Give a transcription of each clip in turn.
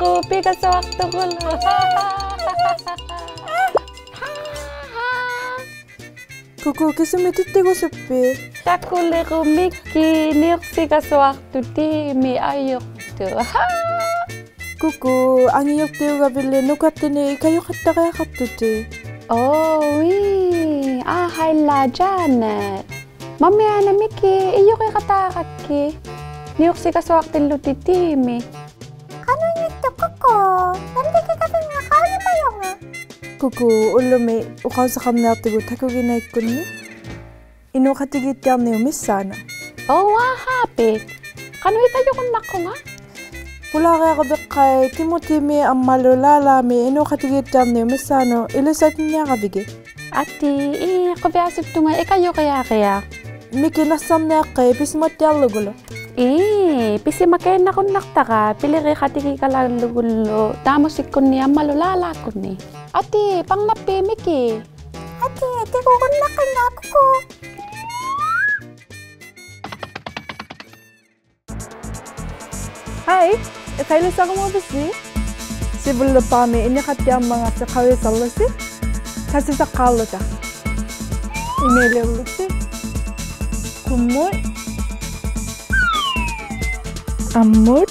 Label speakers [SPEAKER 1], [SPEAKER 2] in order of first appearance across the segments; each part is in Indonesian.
[SPEAKER 1] Kuku, piga sa waktu gulo.
[SPEAKER 2] Kuku, kisumi titigo sepi.
[SPEAKER 1] Takuligу Miki, niuksiga sa waktu timi ayokto.
[SPEAKER 2] Kuku, ang iyok tiyo gabili nukatini ikayo kataka katuti.
[SPEAKER 1] Oh, oui. Ah, haila Janet. Mamaya na Miki, iyo kay katakaki. Niuksiga sa waktu luti timi.
[SPEAKER 3] Ano nito, Kuku? Nandi ka kaping nakawin mo yung
[SPEAKER 2] Kuku, ulumi, ukaw sa kamnatigo Takuginai kunni. Ino katigitiam niyo misana.
[SPEAKER 1] Oh, happy. Kano itayo kung nako nga?
[SPEAKER 2] Pula kaya kabik kay Timotimi ang malulalami ino katigitiam niyo misano ilisat niya kabigi.
[SPEAKER 1] Ati, ako biasip to nga, ikayo kaya.
[SPEAKER 2] Miki nasam niya kay pismatial gulo.
[SPEAKER 1] Pisi makain na kung naktaka, piliri katiki ka lang lugulo, tamos ikon niya malulala ko ni. Ati, pang napi, Miki.
[SPEAKER 3] Ati, di ko kunlakan na Kuku.
[SPEAKER 2] Hai, kailan sa mo bisi? Si bulo pami ini katiam mga sa kawi salasi. Kasi sa kalo ta. Email lusi. Kumot. Amut.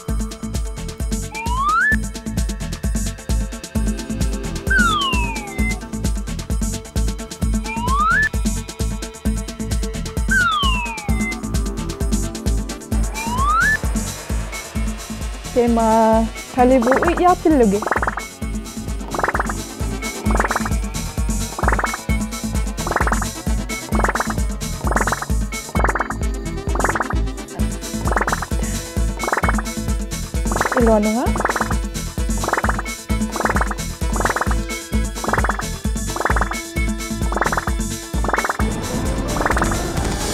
[SPEAKER 2] Tema kalibu yapil lagi. Ilo ano nga?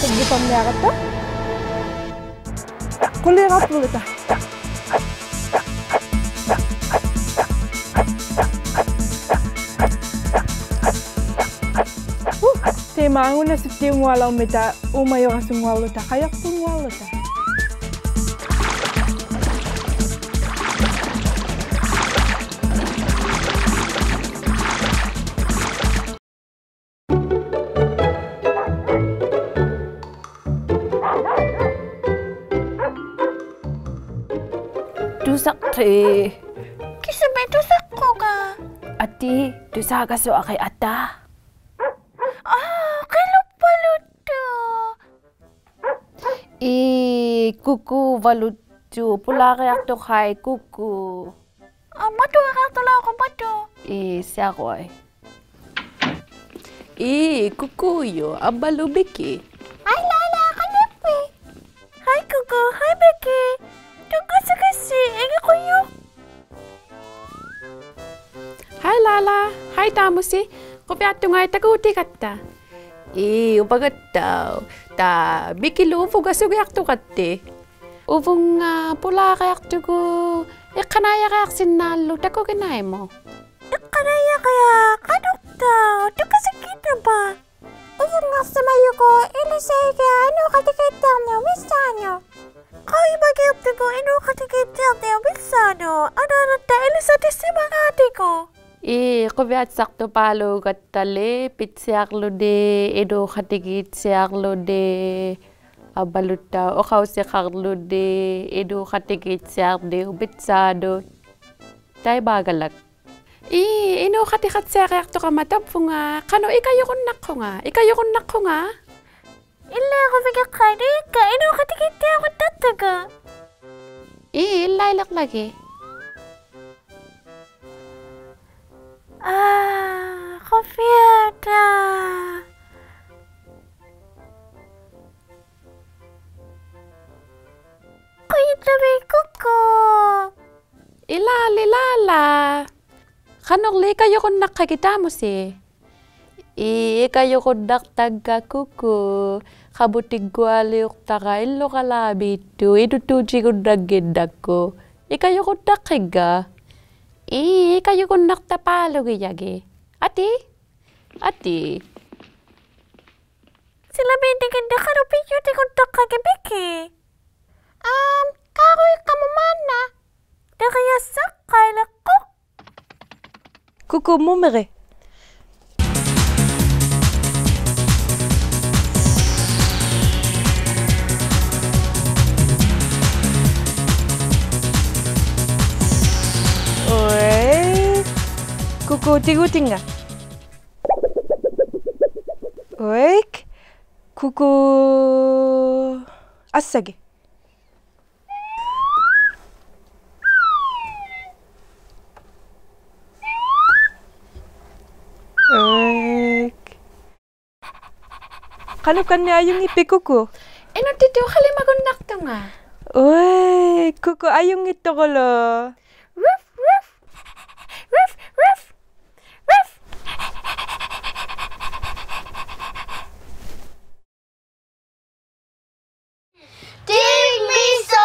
[SPEAKER 2] Sige pamyakat ta? Kulirat ulit ta. Tema ang una sa tiyong walaw mita, umayo ka sa walo ta, kaya kung walo ta.
[SPEAKER 1] Dusak te.
[SPEAKER 3] Kisabay dusak ko ka.
[SPEAKER 1] Ati, dusak ka so akay ata.
[SPEAKER 3] Kay lupaluto.
[SPEAKER 1] Kuku valutu, pula kaya to kay Kuku.
[SPEAKER 3] Mato ka tala ako mato.
[SPEAKER 1] Siya ko ay. Kuku yo, abalo Miki.
[SPEAKER 3] Ay lala kanipi. Hi Kuku, hi Miki. Kasi, egi ko yung.
[SPEAKER 1] Hai Lala, hai tamusi. Kopi atu ngai takuti katta. Upagat daw. Ta bikilo upo gasugyak to katte. Upong pula kayak tugo. Ikanaya kayak sinalo Takuginai mo.
[SPEAKER 3] Ikanaya kaya kanok daw. Kasi kita ba? Upong nga samayo ko, ï�իսæ이ᔪᅅ ï��ᖃ띠թ띠ᓐ니up misano. Kau ibagay ko ï��ᖃ띠թ띠ᓐ니up misano. Anarata ï�իսæ이ᔪᅅ.
[SPEAKER 1] Kubiat sakto palo katale ಪಿಥ್ಸಿಅᕐನಿᖅ edo ï��ᖃ띠թ띠ᓐniup abaluta o ï��ᖃ띠թ띠ᓐniup edo ï��ᖃ띠թ띠ᓐniup bitsado tay bagalak. ï��ᖃ띠թ띠ᓐniup to kamatap nga kano ikayo kon nakko nga.
[SPEAKER 3] Illa ako bigakari ka ï��ᖃ띠թ띠ᓐniup tataga.
[SPEAKER 1] Ilaylak lagi.
[SPEAKER 3] Kopiada. Kuitabi Kuku.
[SPEAKER 1] Ilala. Kanok li kayo kon nakakita mo si. Kayo kon naktaga Kuku. Kabutig gwali taka ilo kalabito. Itutuji kon nagindag ko. Kayo kon nakaga. Kayo kon naktapalo giyagi. Ati.
[SPEAKER 3] Sila bintigin na karupin yun tikon takagibiki. Karoy kamamana. Teriyasa kailako.
[SPEAKER 4] Kuku. Oi, Kuku tigutinga. Oi, Kuku asage. Kanukan niya ayong ipi, Kuku?
[SPEAKER 1] Eno tito halimagundak to nga.
[SPEAKER 4] Uy, Kuku ayong ito ko lo.
[SPEAKER 3] Ruff, ruff. Ruff, ruff. Ruff. Tingmiso!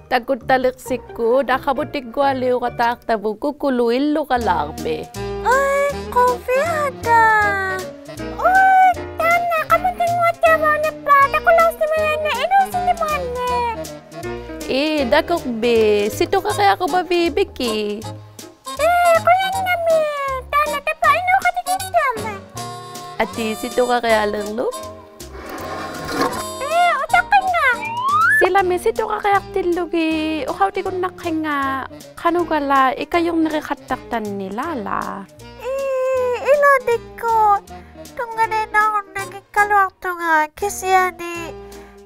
[SPEAKER 1] Takut taliksikku, dakabutik gua liu katak tabuku kuluil lo kalakbe.
[SPEAKER 3] Ay, kopi ada. Uy, Tana, kamu tengok tiaba ni plata ko lang na inusin ni mana.
[SPEAKER 1] Dakok be, sito ka kaya ako babibiki.
[SPEAKER 3] Kuya namin. Tana, tapa inoukatitit tama.
[SPEAKER 1] Ati, sito ka kaya lang lo?
[SPEAKER 3] Utakan nga.
[SPEAKER 1] Sila me, sito ka kaya tilugi. Uhaw ti kong nakhinga. Kanugala, ikayong nakikataktan nila la.
[SPEAKER 3] Iladik ko. Tungganin ako naging kalwakto nga. Kasi yani,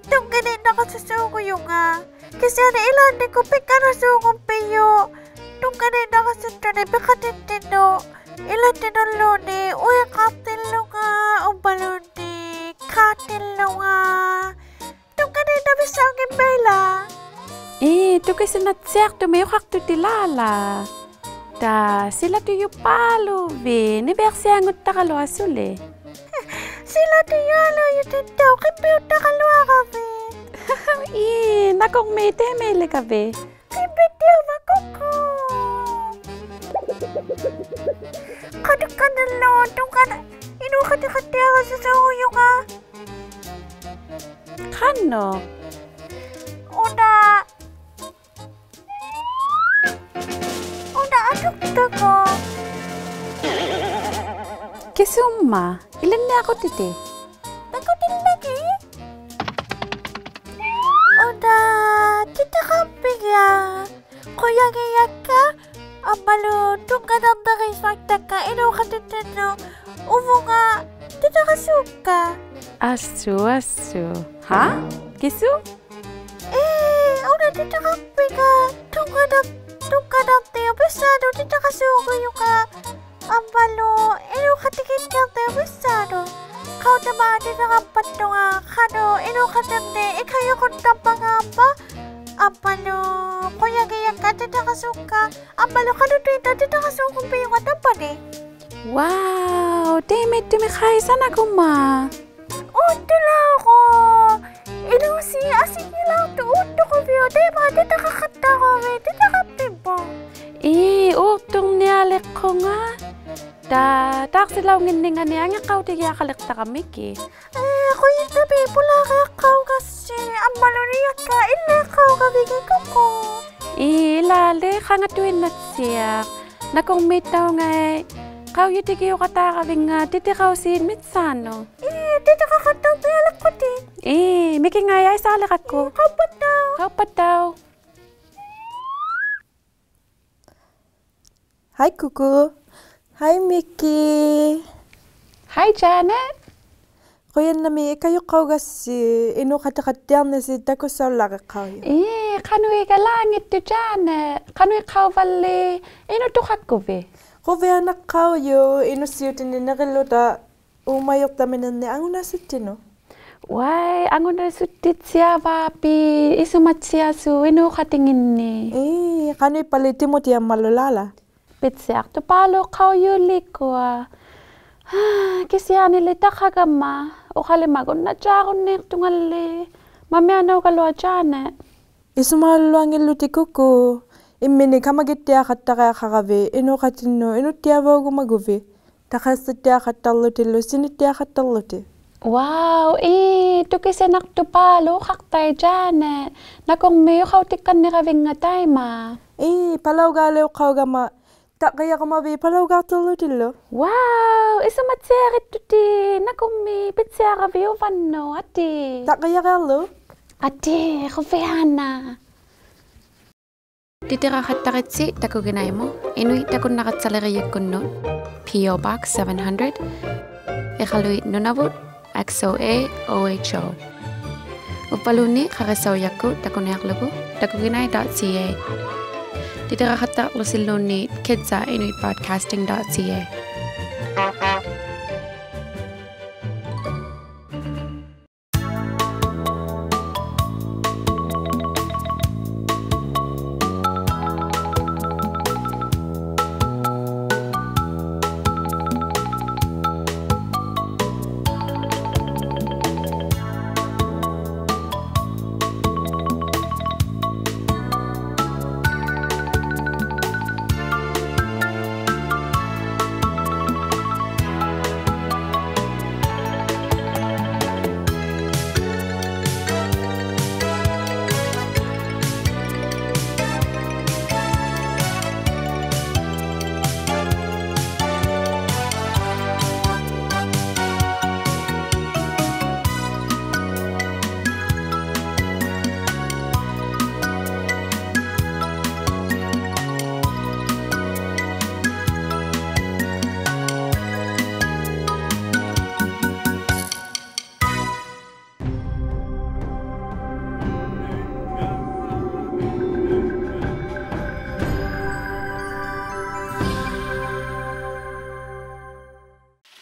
[SPEAKER 3] tungganin ako susugo yung nga. Kasi yani, iladik ko pikarasugong piyo. Tungganin ako sa tunay, pikatintino. Ilatino ni, uy, katilo nga. Umbaluni, katilo nga. Tungganin na bisa ang imbela.
[SPEAKER 1] Tu kasi natsiak tu may ukak tu tilala. Da, sila tu yu palo be. Ni versiangot takalo asule.
[SPEAKER 3] Sila tu yalo yu titaw, kipiw takalwa ka be.
[SPEAKER 1] Nakong may temele ka be.
[SPEAKER 3] Kibitiw makuko. Kadang-kadang tungkana. Inukati-kati ako sa suyo nga.
[SPEAKER 1] Kano?
[SPEAKER 3] Una, adukta ko.
[SPEAKER 1] Kisuma, ilan na ako titi?
[SPEAKER 3] Takutin lagi. Una, titakapiga. Koyagi yakka. Ambalo tungkanandari swaktaka inoukatitinno. Uvunga titakasuka.
[SPEAKER 1] Asu. Ha? Kisu?
[SPEAKER 3] Udah titakapiga. Tungkanandari besado titakasuka yuka. Ambalo inoukatikinnyate besado. Kau naman tinakapat nga kano inoukatinde ikayokon tapangamba. Ambalo koyagi yakka titakasuka. Ambalo kano titakasuka piyong atapane.
[SPEAKER 1] Wow, demi kaisan ako ma.
[SPEAKER 3] Utula ako. Inusi asigila to uto ko biyo. Dema titakakata ko be. Titakapibo.
[SPEAKER 1] Utong niyalik ko nga. Taksilaw nginingan niya nga kau tiga kalikta ka Miki.
[SPEAKER 3] Ako yung tabi. Pula kaya kau kasi. Ambalo niya ka. Ila kau kabigay ko ko.
[SPEAKER 1] Ilali, kangatuin na siya. Nakong mitaw nga kau yung tigiyo katakabing nga titikaw sin mitsano.
[SPEAKER 3] Titakakataw bialak ko din.
[SPEAKER 1] Miki nga yay salak ako. Kau pataw.
[SPEAKER 2] Hi Kuku. Hi Miki.
[SPEAKER 1] Hi Janet.
[SPEAKER 2] Kuya nami kayo kasi inoukatitkattiarnisit kayo.
[SPEAKER 1] Kanui ka langit tu Janet. Kanui kau vali inutukakkuvi.
[SPEAKER 2] Kuvi anak kayo inusiutin ninakiluta umayoktaminanni angunasutino.
[SPEAKER 1] Wai, anguna sutit siya vapi isumat siya su inukatinginni.
[SPEAKER 2] Kanui palitimoti ang malulala.
[SPEAKER 1] ಪಿৎᓯಅᕐ tu palo kau yulikwa. Kisiani takagama. Ukalimagon na jagon nek tungali. Mamianaw kalwa Janet.
[SPEAKER 2] Isumaluang iluti Kuku. Imini kamagitya kataka kakavi inukatino inutiawa gumaguvi. Takasitya katalluti lusinitya katalluti.
[SPEAKER 1] Wow, tu kisenak tu palo kaktay Janet. Nakong mayo kautikan ni kaving nga tayo ma.
[SPEAKER 2] Palaw galaw kau gama. Tak kaya kamabi palaw gatulluti lo.
[SPEAKER 1] Wow, isumat serit tuti. Nakong may ಪಿৎಸಿಅᕐ vanno ati.
[SPEAKER 2] Tak kaya galo.
[SPEAKER 1] Ati, kufehana. Titirahattaritsi Takuginai mo. 이ᓅᖃ띠թ띠ᓐ니ᒃ P.O. Box 700. 이ᓕᓴ이ᔪᖅ XOAOHO. Upaluni kakasawyakku takunayaklugu takuginai.ca. Titirahattaritsiluni kids@inuitbroadcasting.ca.